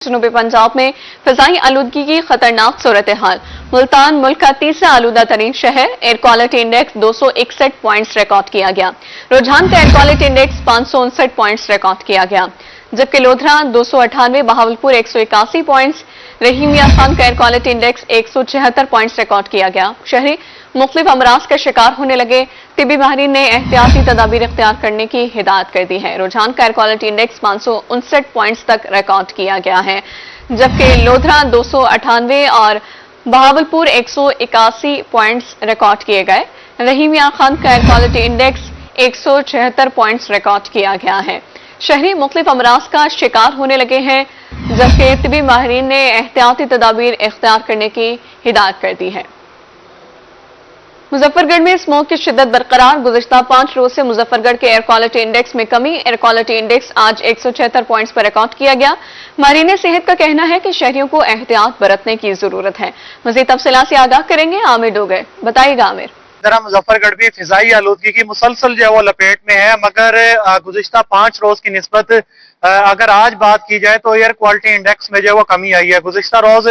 जनूबी पंजाब में फिजाई आलूदगी की खतरनाक सूरत हाल। मुल्तान मुल्क का तीसरा आलूदा तरीन शहर। Air quality index 261 points record किया गया। रुझान का air quality index 559 points record किया गया, जबकि लोधरा 298, बहावलपुर 181 पॉइंट्स, रहीम मियां खान का air quality index 176 points record किया गया। शहरी मुख्तलिफ अमराज का शिकार होने लगे। तिबी माहिरीन ने एहतियाती तदाबीर इख्तियार करने की हिदायत कर दी है। रुझान का एयर क्वालिटी इंडेक्स 559 पॉइंट्स तक रिकॉर्ड किया गया है, जबकि लोधरा 298 और बहावलपुर 181 पॉइंट्स रिकॉर्ड किए गए। रहीम मियां खान का air quality index 176 points record किया गया है। शहरी मुख्तलिफ अमराज का शिकार होने लगे हैं, जबकि तिबी माहिरीन ने एहतियाती तदाबीर इख्तियार करने की हिदायत कर दी है। मुजफ्फरगढ़ में स्मोक की शिद्दत बरकरार। गुज़िश्ता 5 रोज से मुजफ्फरगढ़ के एयर क्वालिटी इंडेक्स में कमी। एयर क्वालिटी इंडेक्स आज 176 पॉइंट्स पर रिकॉर्ड किया गया। माहिरीन सेहत का कहना है कि शहरियों को एहतियात बरतने की जरूरत है। मज़ीद तफसीलात से आगाह करेंगे आमिर डोगर। बताइएगा आमिर। जरा मुजफ्फरगढ़ भी फिजाई आलूदगी की मुसलसल जो है वो लपेट में है, मगर गुज़िश्ता 5 रोज की निस्बत अगर आज बात की जाए तो एयर क्वालिटी इंडेक्स में जो है वो कमी आई है। गुज़िश्ता रोज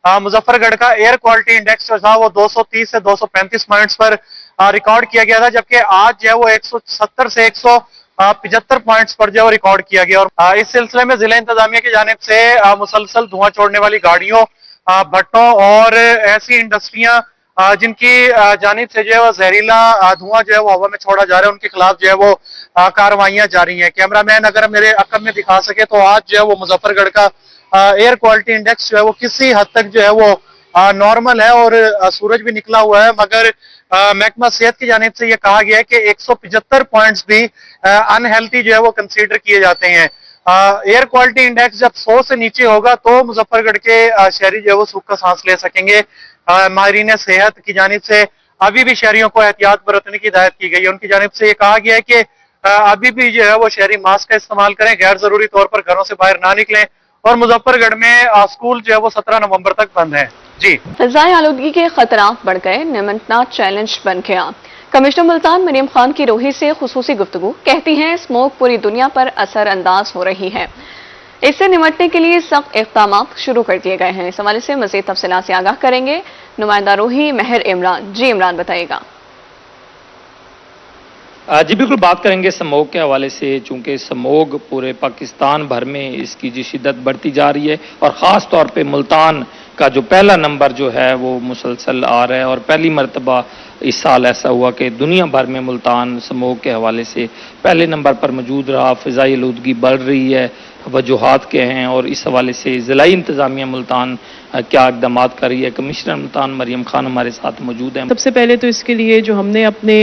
मुजफ्फरगढ़ का एयर क्वालिटी इंडेक्स जो था वो 230 से 235 पॉइंट्स पर रिकॉर्ड किया गया था, जबकि आज जो है वो 170 से 175 पॉइंट्स पर जो है वो रिकॉर्ड किया गया। और इस सिलसिले में जिला इंतजामिया की जानिब से मुसलसल धुआं छोड़ने वाली गाड़ियों, भट्टों और ऐसी इंडस्ट्रियां जिनकी जानिब से जो है वो जहरीला धुआं जो है वो हवा में छोड़ा जा रहा है, उनके खिलाफ जो है वो कार्रवाइयां जारी हैं। कैमरामैन अगर मेरे अकब में दिखा सके तो आज जो है वो मुजफ्फरगढ़ का एयर क्वालिटी इंडेक्स जो है वो किसी हद तक जो है वो नॉर्मल है और सूरज भी निकला हुआ है, मगर महकमा सेहत की जानिब से ये कहा गया है कि 175 पॉइंट्स भी अनहेल्थी जो है वो कंसीडर किए जाते हैं। एयर क्वालिटी इंडेक्स जब 100 से नीचे होगा तो मुजफ्फरगढ़ के शहरी जो है वो सूखा सांस ले सकेंगे। माहिरीन सेहत की जानिब से अभी भी शहरियों को एहतियात बरतने की हिदायत की गई है। उनकी जानिब से ये कहा गया है कि अभी भी जो है वो शहरी मास्क का इस्तेमाल करें, गैर जरूरी तौर पर घरों से बाहर ना निकलें, और मुजफ्फरगढ़ में स्कूल जो है वो 17 नवंबर तक बंद है। जी, फिजाई आलूदगी के खतरात बढ़ गए, निमटना चैलेंज बन गया। कमिश्नर मुल्तान मरियम खान की रोही से खुसूसी गुफ्तगू। कहती हैं स्मोक पूरी दुनिया पर असर अंदाज हो रही है, इससे निमटने के लिए सख्त इक़दाम शुरू कर दिए गए हैं। इस हवाले से मज़ीद तफसीलात से आगाह करेंगे नुमाइंदा रोही महर इमरान। जी इमरान, बताइएगा। जी बिल्कुल, बात करेंगे स्मोग के हवाले से। चूंकि स्मोग पूरे पाकिस्तान भर में इसकी जो शिद्दत बढ़ती जा रही है और ख़ास तौर पे मुल्तान का जो पहला नंबर जो है वो मुसलसल आ रहा है, और पहली मरतबा इस साल ऐसा हुआ कि दुनिया भर में मुल्तान स्मोग के हवाले से पहले नंबर पर मौजूद रहा। फ़िज़ाई आलूदगी बढ़ रही है, वजूहात के हैं, और इस हवाले से ज़िला इंतज़ामिया मुल्तान क्या इक़दाम कर रही है। कमिश्नर मुल्तान मरियम खान हमारे साथ मौजूद हैं। सबसे पहले तो इसके लिए जो हमने अपने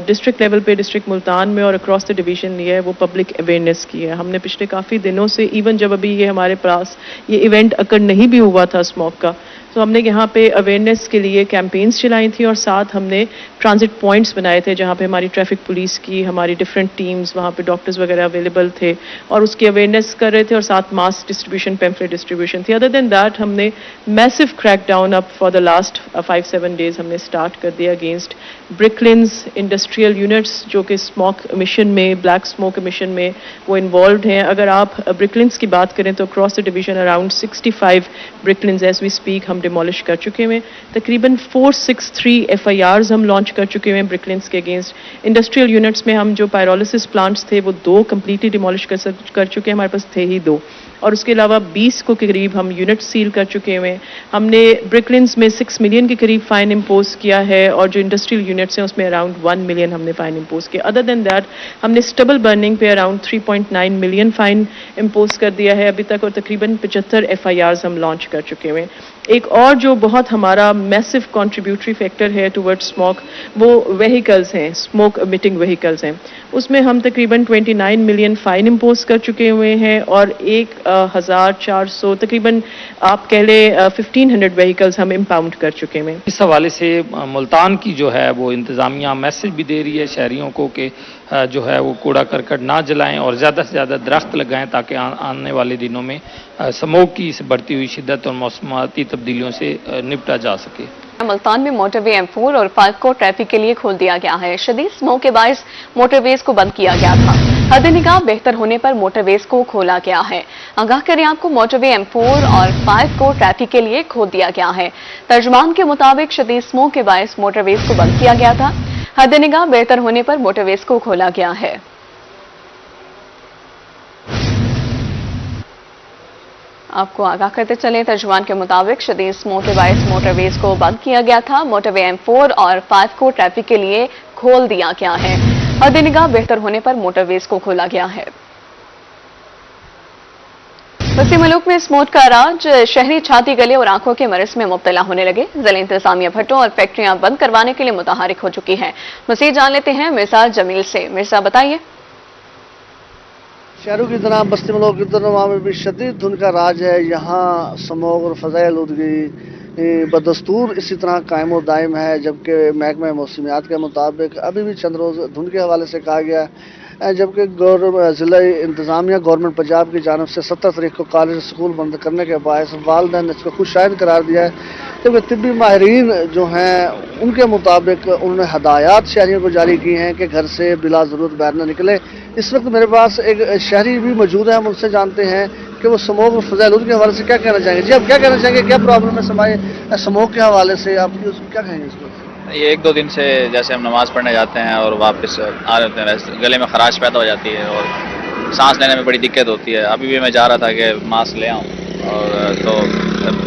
डिस्ट्रिक्ट लेवल पे डिस्ट्रिक्ट मुल्तान में और अक्रॉस द डिवीज़न लिया है वो पब्लिक अवेयरनेस की है। हमने पिछले काफ़ी दिनों से, इवन जब अभी ये हमारे पास ये इवेंट अकर नहीं भी हुआ था स्मोक का, तो हमने यहाँ पे अवेयरनेस के लिए कैंपेन्स चलाई थी और साथ हमने ट्रांजिट पॉइंट्स बनाए थे जहाँ पे हमारी ट्रैफिक पुलिस की, हमारी डिफरेंट टीम्स, वहाँ पे डॉक्टर्स वगैरह अवेलेबल थे और उसकी अवेयरनेस कर रहे थे, और साथ मास डिस्ट्रीब्यूशन, पैम्फलेट डिस्ट्रीब्यूशन थी। अदर देन दैट हमने massive crack down up for the last 5-7 days हमने स्टार्ट कर दिया अगेंस्ट ब्रिकलिन्स इंडस्ट्रियल यूनिट्स जो कि स्मोक एमिशन में, ब्लैक स्मोक एमिशन में वो इन्वॉल्व हैं। अगर आप ब्रिकलिन्स की बात करें तो across the division around 65 brick kilns as we speak हम डिमोलिश कर चुके हैं। तकरीबन 463 FIRs हम लॉन्च कर चुके हैं ब्रिकलिन्स के अगेंस्ट। इंडस्ट्रियल यूनिट्स में हम जो पायरोलिसिस प्लांट्स थे वो 2 कम्प्लीटली डिमोलिश कर चुके हैं, हमारे पास थे ही 2, और उसके अलावा 20 को के करीब हम यूनिट सील कर चुके हैं। हमने ब्रिकलिन्स में 6 मिलियन के करीब फाइन इम्पोज किया है, और जो इंडस्ट्रियल यूनिट्स हैं उसमें अराउंड 1 मिलियन हमने फाइन इम्पोज किया। अदर देन दैट हमने स्टबल बर्निंग पे अराउंड 3.9 मिलियन फाइन इम्पोज कर दिया है अभी तक, और तकरीबन 75 FIRs हम लॉन्च कर चुके हैं। एक और जो बहुत हमारा मैसिव कंट्रीब्यूटरी फैक्टर है टुवर्ड्स स्मोक वो व्हीकल्स हैं, स्मोक एमिटिंग व्हीकल्स हैं। उसमें हम तकरीबन 29 मिलियन फाइन इम्पोज कर चुके हुए हैं, और 1400 तकरीबन आप कह लें 1500 व्हीकल्स हम इम्पाउंड कर चुके हैं। इस हवाले से मुल्तान की जो है वो इंतज़ामिया मैसेज भी दे रही है शहरियों को कि जो है वो कूड़ा करकट ना जलाएं और ज़्यादा से ज़्यादा दरख्त लगाएं, ताकि आने वाले दिनों में स्मोक की इस बढ़ती हुई शिद्दत और मौसमाती तब्दीलियों से निपटा जा सके। मुल्तान में मोटरवे M4 और 5 को ट्रैफिक के लिए खोल दिया गया है। शदीद स्मोक के बायस मोटरवेज को बंद किया गया था। हद निगाह बेहतर होने पर मोटरवेज को खोला गया है। आगाह करें आपको, मोटरवे M4 और 5 को ट्रैफिक के लिए खोल दिया गया है। तर्जुमान के मुताबिक शदीद स्मोक के बायस मोटरवेज को बंद किया गया था। हद निगाह बेहतर होने पर मोटरवेज को खोला गया है। आपको आगाह करते चले, तर्जुमान के मुताबिक शदीद स्मोक के बायस मोटरवेज को बंद किया गया था। मोटरवे M4 और 5 को ट्रैफिक के लिए खोल दिया गया है। हद निगाह बेहतर होने पर मोटरवेज को खोला गया है। वसी मुल्क में स्मोक का राज, शहरी छाती, गले और आंखों के मर्ज में मुब्तला होने लगे। जिला इंतजामिया भट्टों और फैक्ट्रियां बंद करवाने के लिए मुतहरिक हो चुकी है। मज़ीद जान लेते हैं मिर्जा जमील से। मिर्जा बताइए। शहरों की तरह बस्ती मुल्क की तरह में भी शदीद धुंध का राज है। यहाँ स्मोक और फ़ज़ाई आलूदगी बदस्तूर इसी तरह कायम और दायम है, जबकि महकमा मौसमियात के मुताबिक अभी भी चंद रोज़ धुंध के हवाले से कहा गया है। जबकि ज़िला इंतज़ामिया गवर्नमेंट पंजाब की जानब से 17 तारीख को कॉलेज स्कूल बंद करने के बायस वालिदैन ने इसको खुशाइन करार दिया है। जबकि तिब्बी माहिरीन जो हैं उनके मुताबिक उन्होंने हदायत शहरियों को जारी की हैं कि घर से बिला ज़रूरत बाहर न निकले। इस वक्त मेरे पास एक शहरी भी मौजूद है, हम उनसे जानते हैं कि वो स्मोक और फ़ज़ाई आलूदगी के हवाले से क्या कहना चाहेंगे। जी, आप क्या कहना चाहेंगे, क्या प्रॉब्लम है समाए स्मोक के हवाले से, आप क्या कहेंगे इसको? ये 1-2 दिन से जैसे हम नमाज़ पढ़ने जाते हैं और वापस आ जाते हैं, वैसे गले में खराश पैदा हो जाती है और सांस लेने में बड़ी दिक्कत होती है। अभी भी मैं जा रहा था कि मास्क ले आऊँ, और तो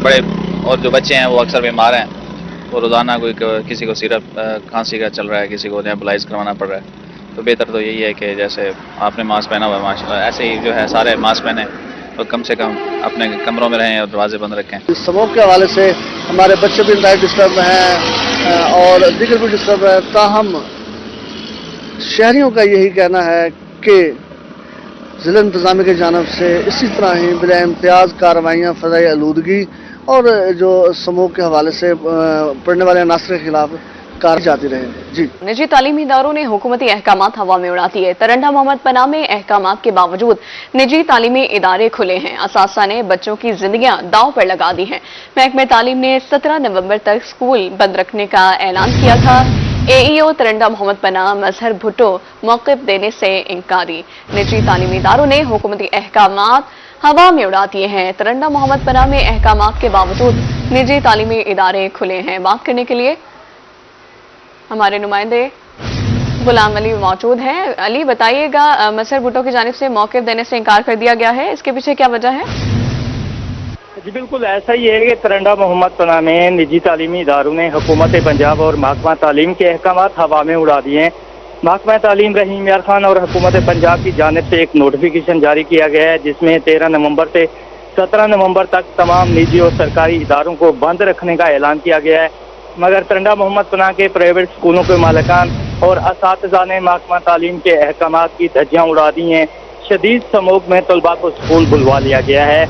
बड़े और जो बच्चे हैं वो अक्सर बीमार हैं, वो रोज़ाना किसी को सिरप खांसी का चल रहा है, किसी को नेबुलाइज करवाना पड़ रहा है। तो बेहतर तो यही है कि जैसे आपने मास्क पहना हुआ है माशाल्लाह, ऐसे ही जो है सारे मास्क पहने और कम से कम अपने कमरों में रहें और दरवाजे बंद रखें। स्मोक के हवाले से हमारे बच्चे भी इंतहाई डिस्टर्ब हैं और दीगर भी डिस्टर्ब है। ताहम शहरियों का यही कहना है कि ज़िला इंतज़ामिया की जानब से इसी तरह ही बिला इम्तियाज़ कार्रवाइयाँ फ़ज़ाई आलूदगी और जो स्मोक के हवाले से पढ़ने वाले अनासर के खिलाफ कार जाती रहे। जी, निजी तालीमी इदारों ने हुकूमती अहकामात हवा में उड़ा दिए। तरंडा मोहम्मद पनाह में अहकामात के बावजूद निजी तालीमी इदारे खुले हैं। असासा ने बच्चों की जिंदगियां दांव पर लगा दी हैं। महकमे तालीम ने 17 नवंबर तक स्कूल बंद रखने का ऐलान किया था। AEO तरंडा मोहम्मद पनाह मजहर भुट्टो मौक़िफ़ देने से इंकारी। निजी तालीमी इदारों ने हुकूमती अहकामात हवा में उड़ा दिए हैं। तरंडा मोहम्मद पनाह में अहकामात के बावजूद निजी तालीमी इदारे खुले हैं। बात करने के लिए हमारे नुमाइंदे गुलाम अली मौजूद हैं। अली, बताइएगा, मजहर भुट्टो की जानिब से मौक़िफ़ देने से इनकार कर दिया गया है, इसके पीछे क्या वजह है? जी बिल्कुल ऐसा ही है कि तरंडा मोहम्मद पनाह में निजी तालीमी इदारों ने हुकूमत पंजाब और महकमा तालीम के अहकामात हवा में उड़ा दिए हैं। महकमा तालीम रहीम यार खान और हुकूमत पंजाब की जानिब से एक नोटिफिकेशन जारी किया गया है, जिसमें 13 नवंबर से 17 नवंबर तक तमाम निजी और सरकारी इदारों को बंद रखने का ऐलान किया गया है। मगर तरंडा मोहम्मद पनाह के प्राइवेट स्कूलों के मालिकान और असातिज़ा ने महकमा तालीम के अहकामात की धज्जियां उड़ा दी हैं। शदीद स्मोक में तलबा को स्कूल बुलवा लिया गया है।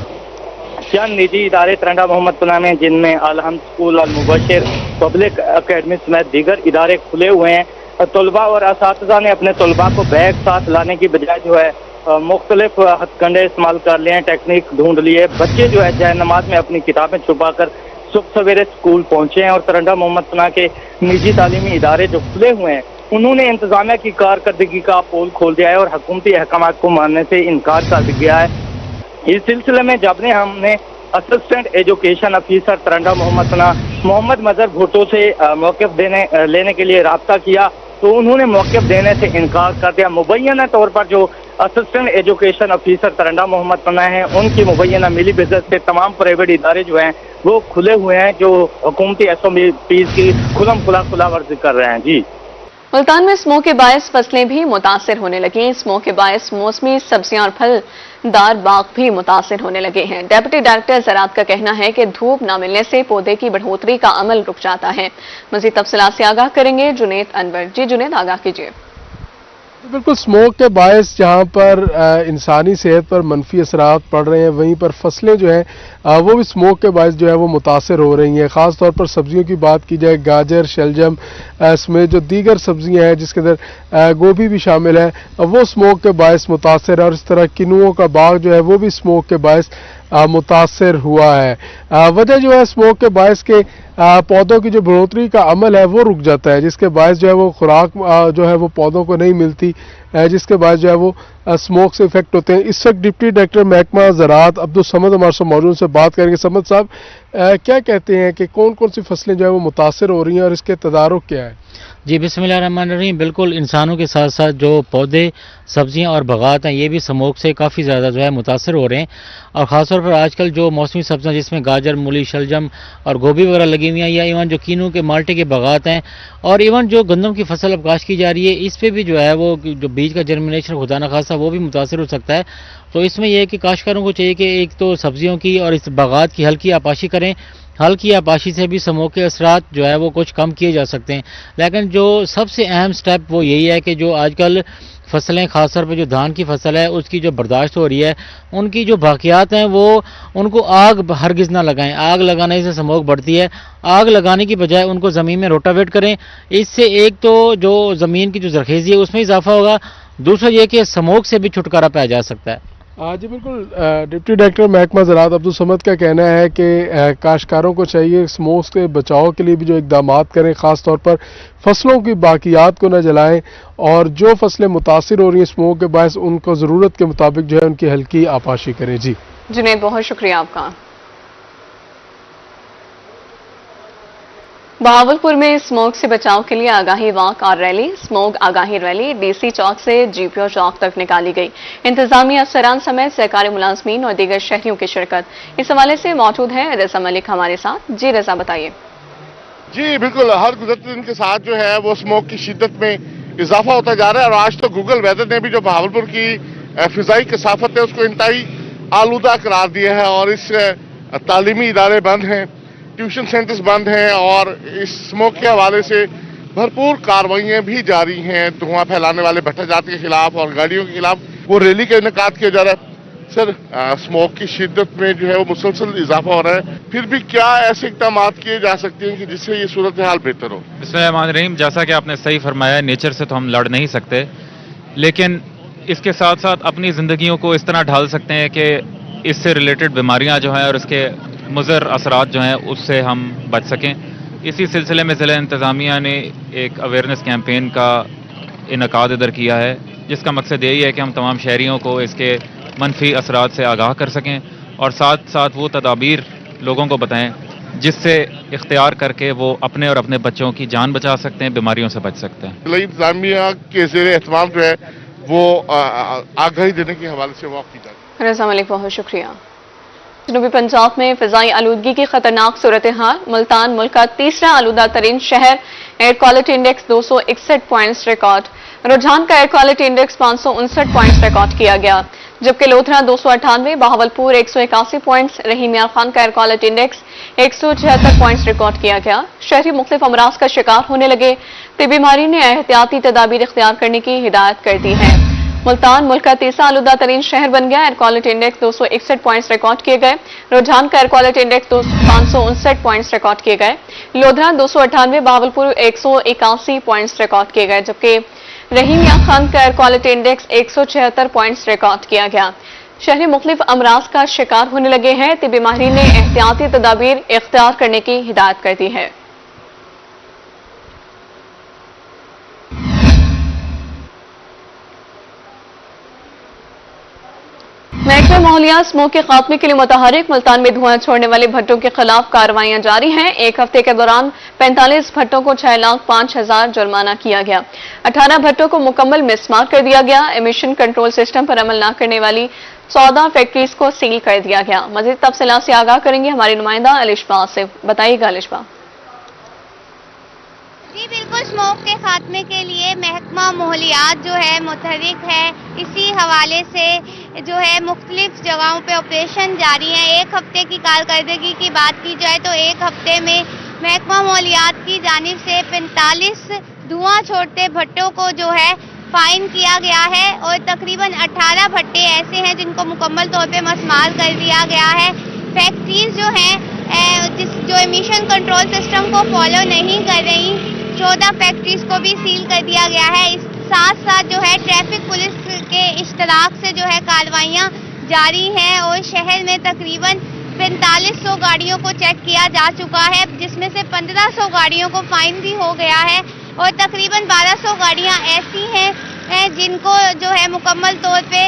चंद निजी इदारे तरंडा मोहम्मद पनाह में, जिनमें अलहम्द स्कूल, अल मुबशिर, पब्लिक अकेडमी समेत दीगर इदारे खुले हुए हैं। तलबा और असातिज़ा ने अपने तलबा को बैग साथ लाने की बजाय जो है मुख्तलिफ हथकंडे इस्तेमाल कर लिए, टेक्निक ढूंढ लिए। बच्चे जो है जय नमाज में अपनी किताबें छुपा कर सुबह सवेरे स्कूल पहुंचे हैं और तरंडा मोहम्मद पनाह के निजी तालीमी इदारे जो खुले हुए हैं उन्होंने इंतजामिया की कारकर्दगी का पोल खोल दिया है और हुकूमती अहकामात को मानने से इनकार कर दिया है। इस सिलसिले में जब हमने असिस्टेंट एजुकेशन ऑफिसर तरंडा मोहम्मद पनाह मोहम्मद मजहर भुट्टो से मौक़िफ़ लेने के लिए राब्ता किया तो उन्होंने मौक़िफ़ देने से इनकार कर दिया। मुबैना तौर पर जो असिस्टेंट एजुकेशन ऑफिसर तरंडा मोहम्मद पनाह हैं उनकी मुबैना मिली बिज़नेस से तमाम प्राइवेट इदारे जो हैं वो खुले हुए हैं, जो हुकूमती SOPs की खुला वर्जी कर रहे हैं। जी, मुल्तान में स्मोक के बायस फसलें भी मुतासिर होने लगी। स्मोक के बायस मौसमी सब्जियां और फलदार बाग भी मुतासिर होने लगे हैं। डेप्यूटी डायरेक्टर ज़राअत का कहना है कि धूप न मिलने से पौधे की बढ़ोतरी का अमल रुक जाता है। मज़ीद तफसीलात से आगाह करेंगे जुनेद अनवर। जी जुनेद, आगाह कीजिए। बिल्कुल, स्मोक के बायस जहाँ पर इंसानी सेहत पर मनफी असरात पड़ रहे हैं, वहीं पर फसलें जो हैं वो भी स्मोक के बायस जो है वो मुतासर हो रही हैं। ख़ास तौर पर सब्जियों की बात की जाए, गाजर, शलजम समेत जो दीगर सब्जियां हैं जिसके अंदर गोभी भी शामिल है, वो स्मोक के बायस मुतासर है। और इस तरह किनुओं का बाग जो है वो भी स्मोक के बायस मुतासर हुआ है। वजह जो है स्मोक के बायस के पौधों की जो बढ़ोतरी का अमल है वो रुक जाता है, जिसके बायस जो है वो खुराक जो है वो पौधों को नहीं मिलती, जिसके बायस जो है वो स्मोक से इफेक्ट होते हैं। इस वक्त डिप्टी डायरेक्टर महकमा ज़राअत अब्दुल समद हमारे साथ मौजूद, से बात करेंगे। समद साहब, क्या कहते हैं कि कौन कौन सी फसलें जो है वो मुतासर हो रही हैं और इसके तदारुक क्या है? जी बिस्मिल्लाहिर्रहमानिर्रहीम। बिल्कुल, इंसानों के साथ साथ जो पौधे, सब्जियां और बागात हैं, ये भी स्मोक से काफ़ी ज़्यादा जो है मुतासर हो रहे हैं। और ख़ासतौर पर आजकल जो मौसमी सब्जियां जिसमें गाजर, मूली, शलजम और गोभी वगैरह लगी हुई हैं, या इवन जो कीनू के माल्टे के बागात हैं, और इवन जो गंदम की फसल अब काश्त की जा रही है, इस पर भी जो है वो जो बीज का जर्मिनेशन खुदा न खासा वो भी मुतासर हो सकता है। तो इसमें यह है कि काश्तकारों को चाहिए कि एक तो सब्जियों की और इस बागात की हल्की आपाशी करें। हल्की आपाशी से भी स्मोक के असरात जो है वो कुछ कम किए जा सकते हैं। लेकिन जो सबसे अहम स्टेप वो यही है कि जो आजकल फसलें, खासतौर पर जो धान की फसल है, उसकी जो बर्दाश्त हो रही है, उनकी जो बाकियात हैं वो उनको आग हरगिज़ ना लगाएं। आग लगाने से स्मोक बढ़ती है। आग लगाने की बजाय उनको ज़मीन में रोटावेट करें। इससे एक तो जो ज़मीन की जो ज़रखेज़ी है उसमें इजाफा होगा, दूसरा ये कि स्मोक से भी छुटकारा पाया जा सकता है। जी बिल्कुल, डिप्टी डायरेक्टर महकमा ज़राअत अब्दुल समद का कहना है कि काश्तकारों को चाहिए स्मोक से बचाव के लिए भी जो इक़दाम करें, ख़ास तौर पर फसलों की बाकियात को न जलाएं, और जो फसलें मुतासिर हो रही हैं स्मोक के बायस उनको ज़रूरत के मुताबिक जो है उनकी हल्की आपाशी करें। जी जुनैद, बहुत शुक्रिया आपका। बहावलपुर में स्मोक से बचाव के लिए आगाही वॉक और रैली, स्मोक आगाही रैली डीसी चौक से जीपीओ चौक तक निकाली गई। इंतजामिया अफसरान समेत सरकारी मुलाजमीन और दीगर शहरियों की शिरकत। इस हवाले से मौजूद है रजा मलिक हमारे साथ। जी रजा, बताइए। जी बिल्कुल, हर गुजरते दिन के साथ जो है वो स्मोक की शिद्दत में इजाफा होता जा रहा है। और आज तो गूगल वेदर ने भी जो बहावलपुर की फिजाई कसाफत है उसको इंतहाई आलूदा करार दिया है। और इस तालीमी इदारे बंद हैं, ट्यूशन सेंटर्स बंद हैं, और इस स्मोक के हवाले से भरपूर कार्रवाइयाँ भी जारी हैं। धुआं फैलाने वाले भट्टाजात के खिलाफ और गाड़ियों के खिलाफ वो रैली का इनेकाद किया जा रहा है। सर, स्मोक की शिद्दत में जो है वो मुसलसल इजाफा हो रहा है, फिर भी क्या ऐसे इक़दाम किए जा सकते हैं कि जिससे ये सूरत हाल बेहतर हो? बिस्मिल्लाहिर्रहमानिर्रहीम। जैसा कि आपने सही फरमाया, नेचर से तो हम लड़ नहीं सकते, लेकिन इसके साथ साथ अपनी ज़िंदगियों को इस तरह ढाल सकते हैं कि इससे रिलेटेड बीमारियां जो हैं और इसके मुज़र असरात जो हैं उससे हम बच सकें। इसी सिलसिले में ज़िला इंतज़ामिया ने एक अवेयरनेस कैंपेन का इनकाद इधर किया है, जिसका मकसद यही है कि हम तमाम शहरियों को इसके मनफी असरात से आगाह कर सकें और साथ साथ वो तदाबीर लोगों को बताएं जिससे इख्तियार करके वो अपने और अपने बच्चों की जान बचा सकते हैं, बीमारियों से बच सकते हैं। ज़िला इंतज़ामिया के ज़ेरे एहतमाम जो है वो आगाही देने के हवाले से वॉक की जाती है। रजा मलिक, बहुत शुक्रिया। जनूबी पंजाब में फिजाई आलूदगी की खतरनाक सूरत हाल। मुल्तान मुल्क का तीसरा आलूदा तरीन शहर। Air quality index 261 points record. रुझान का air quality index 559 points record किया गया, जबकि लोधरा 298, बहावलपुर 181 पॉइंट्स, रहीम यार खान का air quality index 176 points record किया गया। शहरी मुख्तलिफ अमराज का शिकार होने लगे, तो बीमारी ने एहतियाती तदाबीर इख्तियार करने की हिदायत कर दी है। मुल्तान मुल्क का तीसरा आलूदा तरीन शहर बन गया। Air quality index 261 points record किए गए। रुझान का air quality index 559 points record किए गए। लोधरा 298, बहावलपुर 181 पॉइंट्स रिकॉर्ड किए गए, जबकि रहीम यार खान का air quality index 176 points record किया गया। शहरी मुख्तलिफ अमराज का शिकार होने लगे हैं, तो बीमारी ने एहतियाती तदाबीर इख्तियार करने की हिदायत कर दी है। महकमा माहौलियात स्मोक के खात्मे के लिए मुतहरिक। मुल्तान में धुआं छोड़ने वाले भट्टों के खिलाफ कार्रवाइयां जारी हैं। एक हफ्ते के दौरान 45 भट्टों को 6,05,000 जुर्माना किया गया। 18 भट्टों को मुकम्मल मिसमार कर दिया गया। एमिशन कंट्रोल सिस्टम पर अमल न करने वाली 14 फैक्ट्रीज को सील कर दिया गया। मजीद तफसीलात से आगाह करेंगे हमारी नुमाइंदा अलिशबा आसिफ। बताइएगा अलिशबा। जी बिल्कुल, स्मोक के खात्मे के लिए महकमा माहौलियात जो है मुतहरिक है। इसी हवाले से जो है मुख्तलिफ जगहों पे ऑपरेशन जारी हैं। एक हफ्ते की कारकर्दगी की बात की जाए तो एक हफ्ते में महकमा माहौलियात की जानिब से 45 धुआं छोड़ते भट्टों को जो है फाइन किया गया है, और तकरीबन 18 भट्टे ऐसे हैं जिनको मुकम्मल तौर पे मसमार कर दिया गया है। फैक्ट्रीज जो हैं जो एमिशन कंट्रोल सिस्टम को फॉलो नहीं कर रही, 14 फैक्ट्रीज को भी सील कर दिया गया है। इस साथ साथ जो है ट्रैफिक पुलिस के इश्तराक से जो है कार्रवाइयाँ जारी हैं और शहर में तकरीबन 4500 गाड़ियों को चेक किया जा चुका है, जिसमें से 1500 गाड़ियों को फाइन भी हो गया है और तकरीबन 1200 गाड़ियां ऐसी हैं जिनको जो है मुकम्मल तौर पे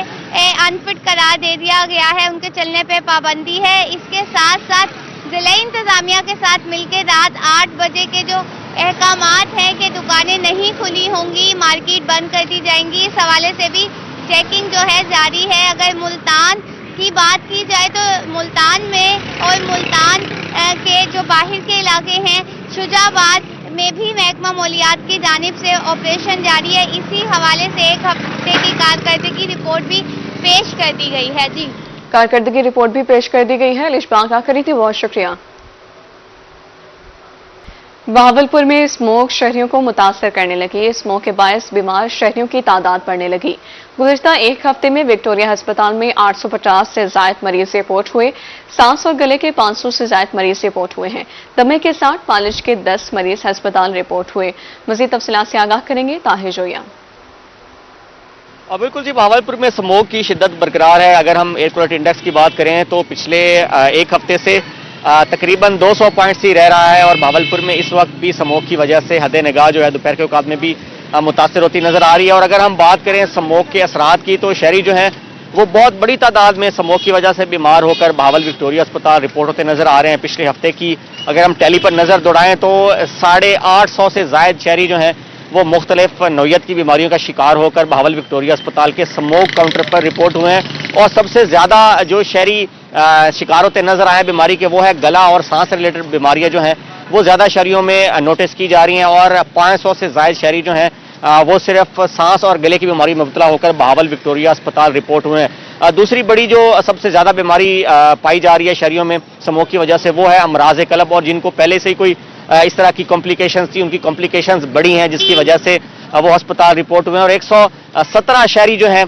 अनफिट करार दे दिया गया है, उनके चलने पे पाबंदी है। इसके साथ साथ ज़िला इंतज़ामिया के साथ मिलकर रात 8 बजे के जो अहकामात हैं कि दुकानें नहीं खुली होंगी, मार्केट बंद कर दी जाएंगी, इस हवाले से भी चेकिंग जो है जारी है। अगर मुल्तान की बात की जाए तो मुल्तान में और मुल्तान के जो बाहर के इलाके हैं, शुजाबाद में भी महकमा मौलियात की जानिब से ऑपरेशन जारी है। इसी हवाले से एक हफ्ते की कारकर्दगी रिपोर्ट भी पेश कर दी गई है। जी, कारकर्दगी रिपोर्ट भी पेश कर दी गई है। लिशबाग आ करी थी, बहुत शुक्रिया। बहावलपुर में स्मोक शहरियों को मुतासर करने लगी। स्मोक के बायस बीमार शहरियों की तादाद बढ़ने लगी। गुज़िश्ता एक हफ्ते में विक्टोरिया अस्पताल में 850 से ज़ायद मरीज रिपोर्ट हुए। सांस और गले के 500 से ज़ायद मरीज रिपोर्ट हुए हैं। दमे के 60, फालिज के 10 मरीज अस्पताल रिपोर्ट हुए। मज़ीद तफसीलात से आगाह करेंगे ताहिर जोया। बिल्कुल जी, बहावलपुर में स्मोक की शिद्दत बरकरार है। अगर हम एयर क्वालिटी इंडेक्स की बात करें तो पिछले एक हफ्ते से तकरीबन 200 पॉइंट्स ही रह रहा है और बहावलपुर में इस वक्त भी स्मोक की वजह से हद निगाह जो है दोपहर के औकात में भी मुतासर होती नजर आ रही है। और अगर हम बात करें स्मोक के असरात की तो शहरी जो हैं वो बहुत बड़ी तादाद में स्मोक की वजह से बीमार होकर बहावल विक्टोरिया अस्पताल रिपोर्ट होते नजर आ रहे हैं। पिछले हफ्ते की अगर हम टैली पर नजर दौड़ाएं तो 850 से जायद शहरी जो हैं वो मुख्तलिफ नौयत की बीमारियों का शिकार होकर बहावल विक्टोरिया अस्पताल के स्मोक काउंटर पर रिपोर्ट हुए हैं। और सबसे ज्यादा जो शहरी शिकार होते नजर आए बीमारी के वो है गला और सांस रिलेटेड बीमारियां जो हैं वो ज्यादा शहरियों में नोटिस की जा रही हैं। और 500 से जायद शहरी जो हैं वो सिर्फ सांस और गले की बीमारी में मुब्तला होकर बहावल विक्टोरिया अस्पताल रिपोर्ट हुए हैं। दूसरी बड़ी जो सबसे ज्यादा बीमारी पाई जा रही है शहरियों में स्मोक की वजह से वो है अमराज कलब, और जिनको पहले से ही कोई इस तरह की कॉम्प्लिकेशंस थी उनकी कॉम्प्लिकेशंस बढ़ी हैं जिसकी वजह से वो अस्पताल रिपोर्ट हुए हैं। और 117 शहरी जो हैं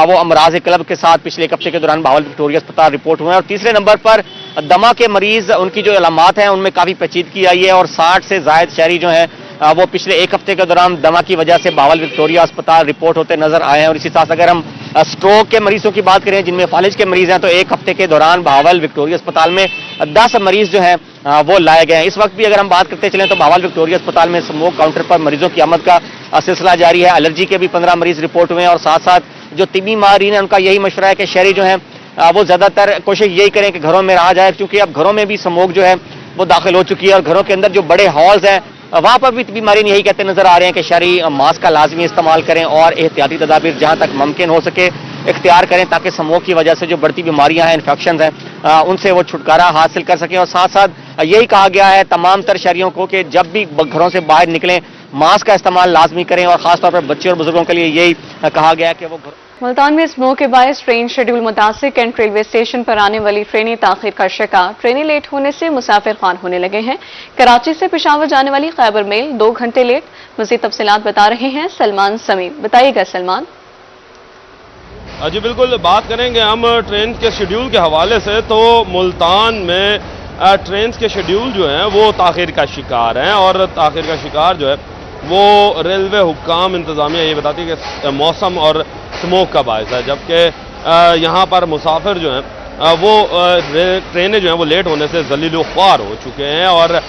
वो अमराज क्लब के साथ पिछले एक हफ्ते के दौरान बहावल विक्टोरिया अस्पताल रिपोर्ट हुए हैं। और तीसरे नंबर पर दमा के मरीज, उनकी जो अलामात हैं उनमें काफी पेचीदगी आई है और 60 से जायद शहरी जो हैं वो पिछले एक हफ्ते के दौरान दमा की वजह से बहावल विक्टोरिया अस्पताल रिपोर्ट होते नजर आए हैं। और इसी साथ अगर हम स्ट्रोक के मरीजों की बात करें जिनमें फालिज के मरीज हैं तो एक हफ्ते के दौरान बहावल विक्टोरिया अस्पताल में 10 मरीज जो हैं वो लाए गए हैं। इस वक्त भी अगर हम बात करते चलें तो बहावल विक्टोरिया अस्पताल में स्मोक काउंटर पर मरीजों की आमद का सिलसिला जारी है। एलर्जी के भी 15 मरीज रिपोर्ट हुए हैं। और साथ साथ जो तिबी माहिरीन है उनका यही मशवरा है कि शहरी जो हैं वो ज्यादातर कोशिश यही करें कि घरों में रहा जाए, क्योंकि अब घरों में भी स्मोक जो है वो दाखिल हो चुकी है। और घरों के अंदर जो बड़े हॉल्स हैं वहां पर भी बीमारी यही कहते नजर आ रहे हैं कि शहरी मास्क का लाजमी इस्तेमाल करें और एहतियाती तदाबीर जहां तक मुमकिन हो सके इख्तियार करें ताकि स्मोक की वजह से जो बढ़ती बीमारियां हैं, इन्फेक्शन हैं, उनसे वो छुटकारा हासिल कर सकें। और साथ साथ यही कहा गया है तमाम तर शहरियों को कि जब भी घरों से बाहर निकलें मास्क का इस्तेमाल लाजमी करें। और खासतौर पर बच्चे और बुजुर्गों के लिए यही कहा गया है कि वो मुल्तान में स्मोक के बायस ट्रेन शेड्यूल मुतासिर कैंट रेलवे स्टेशन पर आने वाली ट्रेनें ताखिर का शिकार। ट्रेनें लेट होने से मुसाफिर खान होने लगे हैं। कराची से पेशावर जाने वाली खैबर मेल 2 घंटे लेट। मज़ीद तफसीलात बता रहे हैं सलमान समीम। बताइएगा सलमान। जी बिल्कुल, बात करेंगे हम ट्रेन के शेड्यूल के हवाले से तो मुल्तान में ट्रेन के शेड्यूल जो हैं वो ताखिर का शिकार हैं। और ताखिर का शिकार जो है वो रेलवे हुक्काम इंतज़ामिया ये बताती है कि मौसम और स्मोक का बायस है, जबकि यहाँ पर मुसाफिर जो हैं वो ट्रेनें जो हैं वो लेट होने से ज़लील ख्वार हो चुके हैं। और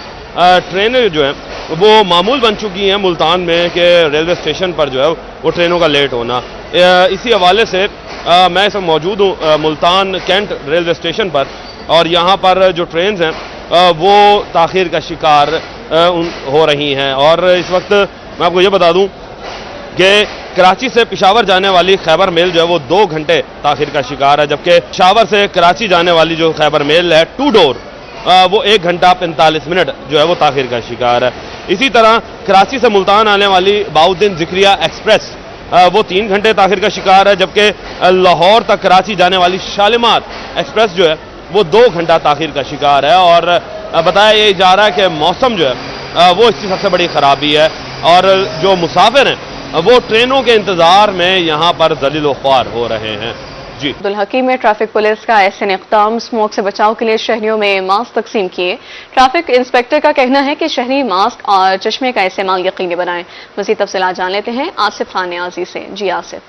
ट्रेनें जो हैं वो मामूल बन चुकी हैं मुल्तान में कि रेलवे स्टेशन पर जो है वो ट्रेनों का लेट होना। इसी हवाले से मैं इस वक्त मौजूद हूँ मुल्तान कैंट रेलवे स्टेशन पर, और यहाँ पर जो ट्रेन हैं वो ताखिर का शिकार हो रही हैं। और इस वक्त मैं आपको ये बता दूं कि कराची से पेशावर जाने वाली खैबर मेल जो है वो 2 घंटे ताखिर का शिकार है, जबकि पेशावर से कराची जाने वाली जो खैबर मेल है 2 डोर वो 1 घंटा 45 मिनट जो है वो ताखिर का शिकार है। इसी तरह कराची से मुल्तान आने वाली बाउद्दीन जिक्रिया एक्सप्रेस वो 3 घंटे ताखिर का शिकार है, जबकि लाहौर तक कराची जाने वाली शालीमार एक्सप्रेस जो है वो 2 घंटा ताखिर का शिकार है। और बताया ये जा रहा है कि मौसम जो है वो इसकी सबसे बड़ी खराबी है और जो मुसाफिर हैं वो ट्रेनों के इंतजार में यहाँ पर ज़लील ख्वार हो रहे हैं। जी अब्दुल हकीम में ट्रैफिक पुलिस का ऐसे इक़दाम स्मोक से बचाव के लिए शहरियों में मास्क तकसीम किए। ट्रैफिक इंस्पेक्टर का कहना है कि शहरी मास्क और चश्मे का इस्तेमाल यकीनी बनाएं। मज़ीद तफसीलात जान लेते हैं आसिफ खान न्याजी से। जी आसिफ।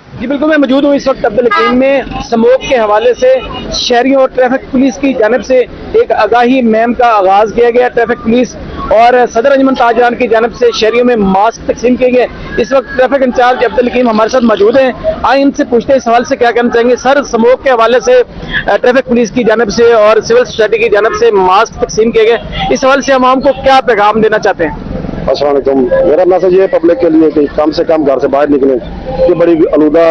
جی بالکل، میں موجود ہوں اس وقت عبد الحکیم میں. سموگ کے حوالے سے شہریوں اور ٹریفک پولیس کی جانب سے ایک آگاہی مہم کا آغاز کیا گیا. ٹریفک پولیس اور صدر انجمن تاجران کی جانب سے شہریوں میں ماسک تقسیم کیے گئے. اس وقت ٹریفک انچارج عبد الحکیم ہمارے ساتھ موجود ہیں. آئیں ان سے پوچھتے ہیں اس حوالے سے کیا کہنا چاہیں گے. سر، سموگ کے حوالے سے ٹریفک پولیس کی جانب سے اور سول سوسائٹی کی جانب سے ماسک تقسیم کیے گئے، اس حوالے سے عوام کو کیا پیغام دینا چاہتے ہیں؟ السلام علیکم. میرا میسج یہ ہے پبلک کے لیے کہ کم سے کم گھر سے باہر نکلیں. یہ بڑی آلودہ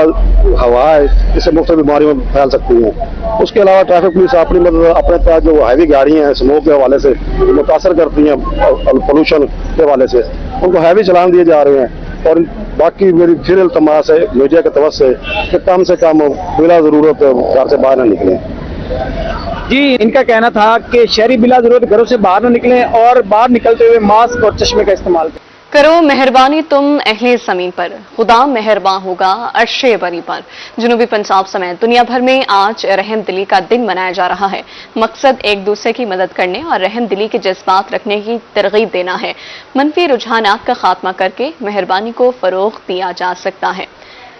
ہوا ہے، اس سے مختلف بیماریاں پھیل سکتی ہیں. اس کے علاوہ ٹریفک پولیس اپنی اپنے پاس جو ہیوی گاڑیاں ہیں سموگ کے حوالے سے متاثر کرتی ہیں پولوشن کے حوالے سے، ان کو ہیوی چلان دیے جا رہے ہیں. اور باقی میری پھر التماس ہے میڈیا کے طرف سے کہ کم بلا ضرورت گھر سے باہر نہ نکلیں. جی، ان کا کہنا تھا کہ شہری بلا ضرورت گھروں سے باہر نہ نکلیں اور باہر نکلتے ہوئے ماسک اور چشمے کا استعمال کرو مہربانی تم اہل زمین پر، خدا مہرباں ہوگا عرش بری پر. جنوبی پنجاب سمیت دنیا بھر میں آج رحم دلی کا دن منایا جا رہا ہے. مقصد ایک دوسرے کی مدد کرنے اور رحم دلی کے جذبات رکھنے کی ترغیب دینا ہے. منفی رجحانات کا خاتمہ کر کے مہربانی کو فروغ دیا جا سکتا ہے.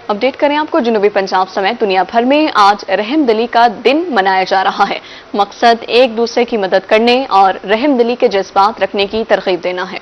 اپڈیٹ کریں آپ کو، جنوبی پنجاب سمیت دنیا بھر میں آج رحم دلی کا دن منایا جا رہا ہے. مقصد ایک دوسرے کی مدد کرنے اور رحم دلی کے جذبات رکھنے کی ترغیب دینا ہے.